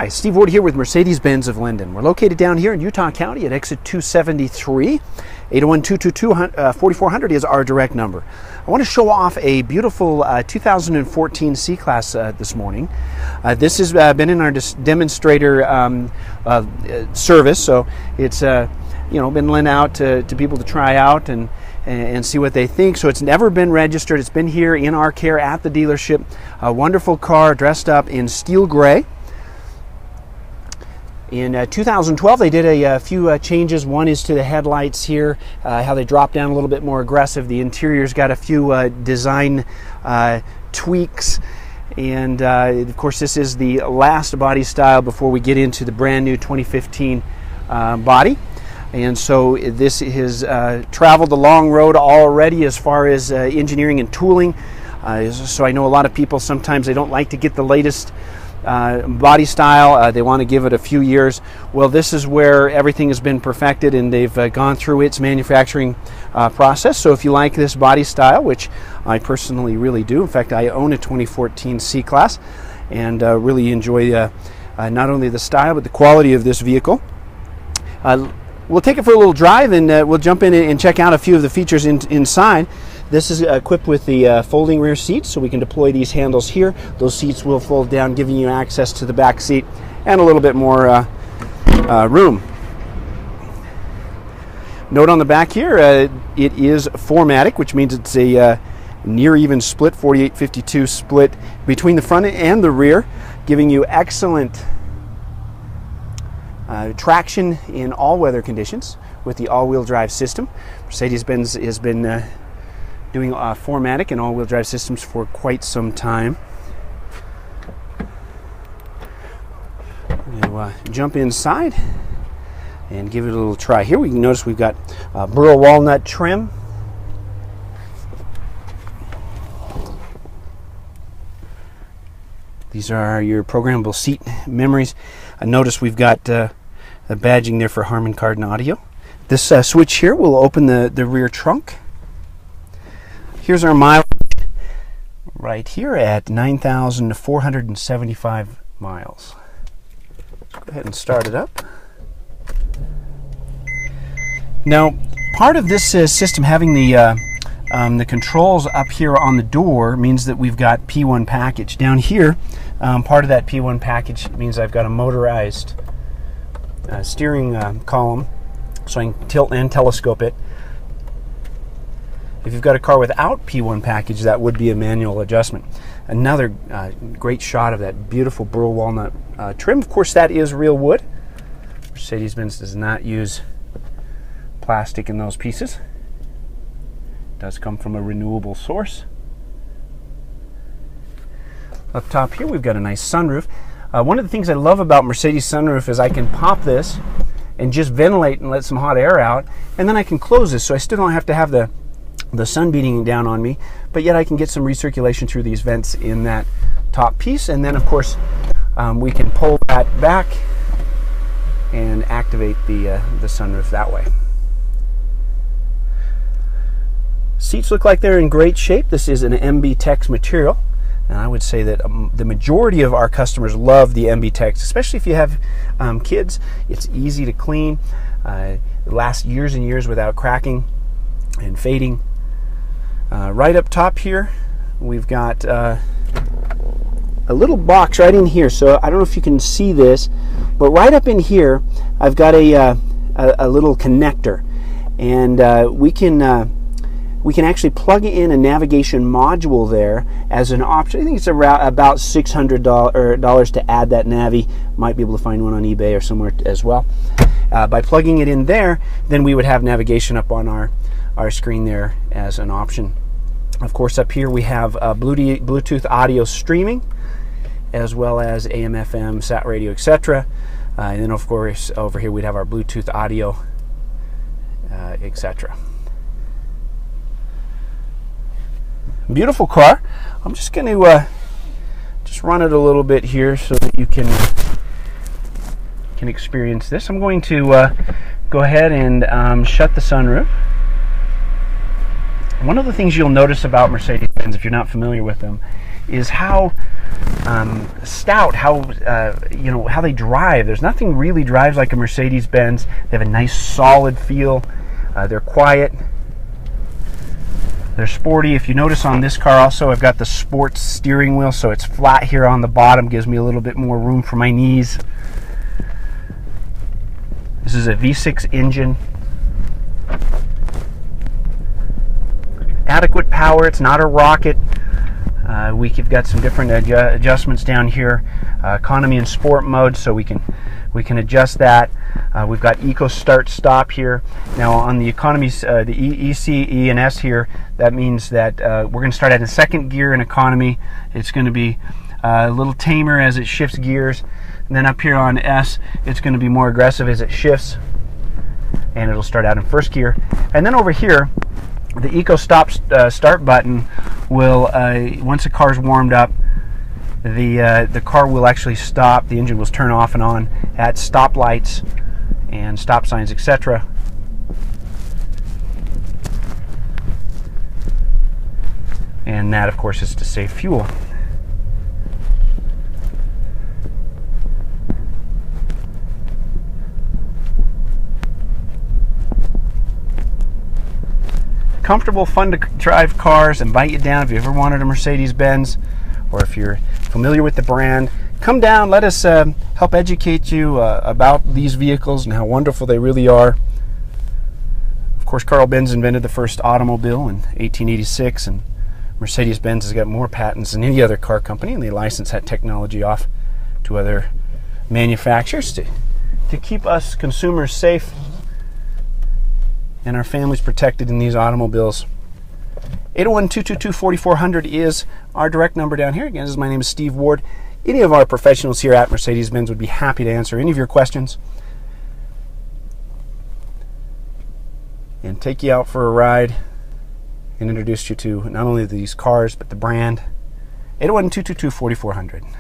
Hi, Steve Ward here with Mercedes-Benz of Linden. We're located down here in Utah County at exit 273. 801-222-4400 is our direct number. I want to show off a beautiful 2014 C-Class this morning. This has been in our demonstrator service, so it's been lent out to people to try out and see what they think. So it's never been registered. It's been here in our care at the dealership. A wonderful car dressed up in steel gray. In 2012, they did a few changes. One is to the headlights here, how they drop down a little bit more aggressive. The interior's got a few design tweaks. And of course, this is the last body style before we get into the brand new 2015 body. And so this has traveled the long road already as far as engineering and tooling. So I know a lot of people, sometimes they don't like to get the latest body style. They want to give it a few years. Well, this is where everything has been perfected and they've gone through its manufacturing process. So if you like this body style, which I personally really do, in fact I own a 2014 C-Class and really enjoy not only the style but the quality of this vehicle. We'll take it for a little drive and we'll jump in and check out a few of the features inside. This is equipped with the folding rear seats, so we can deploy these handles here. Those seats will fold down, giving you access to the back seat and a little bit more room. Note on the back here, it is 4MATIC, which means it's a near even split, 48-52 split between the front and the rear, giving you excellent traction in all weather conditions with the all-wheel drive system. Mercedes-Benz has been doing 4MATIC and all-wheel drive systems for quite some time. We'll jump inside and give it a little try. Here we can notice we've got burl walnut trim. These are your programmable seat memories. Notice we've got a badging there for Harman Kardon audio. This switch here will open the rear trunk. Here's our mileage right here at 9,475 miles. Let's go ahead and start it up. Now, part of this system having the controls up here on the door means that we've got P1 package. Down here, part of that P1 package means I've got a motorized steering column, so I can tilt and telescope it. If you've got a car without P1 package, that would be a manual adjustment. Another great shot of that beautiful burl walnut trim. Of course, that is real wood. Mercedes-Benz does not use plastic in those pieces. It does come from a renewable source. Up top here, we've got a nice sunroof. One of the things I love about Mercedes sunroof is I can pop this and just ventilate and let some hot air out, and then I can close this, so I still don't have to have the sun beating down on me, but yet I can get some recirculation through these vents in that top piece. And then of course we can pull that back and activate the sunroof that way. Seats look like they're in great shape. This is an MB Tex material, and I would say that the majority of our customers love the MB Tex, especially if you have kids. It's easy to clean. It lasts years and years without cracking and fading. Right up top here, we've got a little box right in here. So I don't know if you can see this, but right up in here, I've got a little connector, and we can actually plug in a navigation module there as an option. I think it's around about $600 to add that Navi. Might be able to find one on eBay or somewhere as well. By plugging it in there, then we would have navigation up on our screen there as an option. Of course, up here we have Bluetooth audio streaming, as well as AM, FM, sat radio, etc. And then of course over here we'd have our Bluetooth audio, etc. Beautiful car. I'm just going to just run it a little bit here so that you can experience this. I'm going to go ahead and shut the sunroof. One of the things you'll notice about Mercedes-Benz, if you're not familiar with them, is how stout, how how they drive. There's nothing really drives like a Mercedes-Benz. They have a nice solid feel. They're quiet. They're sporty. If you notice on this car also, I've got the sports steering wheel, so it's flat here on the bottom, gives me a little bit more room for my knees. This is a V6 engine. Adequate power. It's not a rocket. We've got some different adjustments down here. Economy and sport mode, so we can adjust that. We've got Eco Start Stop here. Now on the economy, the E, C, E, and S here, that means that we're going to start at a second gear in economy. It's going to be a little tamer as it shifts gears. And then up here on S, it's going to be more aggressive as it shifts. And it'll start out in first gear. And then over here, the Eco Start button will, once the car's warmed up, the car will actually stop. The engine will turn off and on at stoplights and stop signs, etc. And that, of course, is to save fuel. Comfortable, fun to drive cars. Invite you down if you ever wanted a Mercedes-Benz, or if you're familiar with the brand. Come down, let us help educate you about these vehicles and how wonderful they really are. Of course, Carl Benz invented the first automobile in 1886, and Mercedes-Benz has got more patents than any other car company, and they license that technology off to other manufacturers to keep us consumers safe and our families protected in these automobiles. 801-222-4400 is our direct number down here. Again, my name is Steve Ward. Any of our professionals here at Mercedes-Benz would be happy to answer any of your questions and take you out for a ride and introduce you to not only these cars but the brand. 801-222-4400.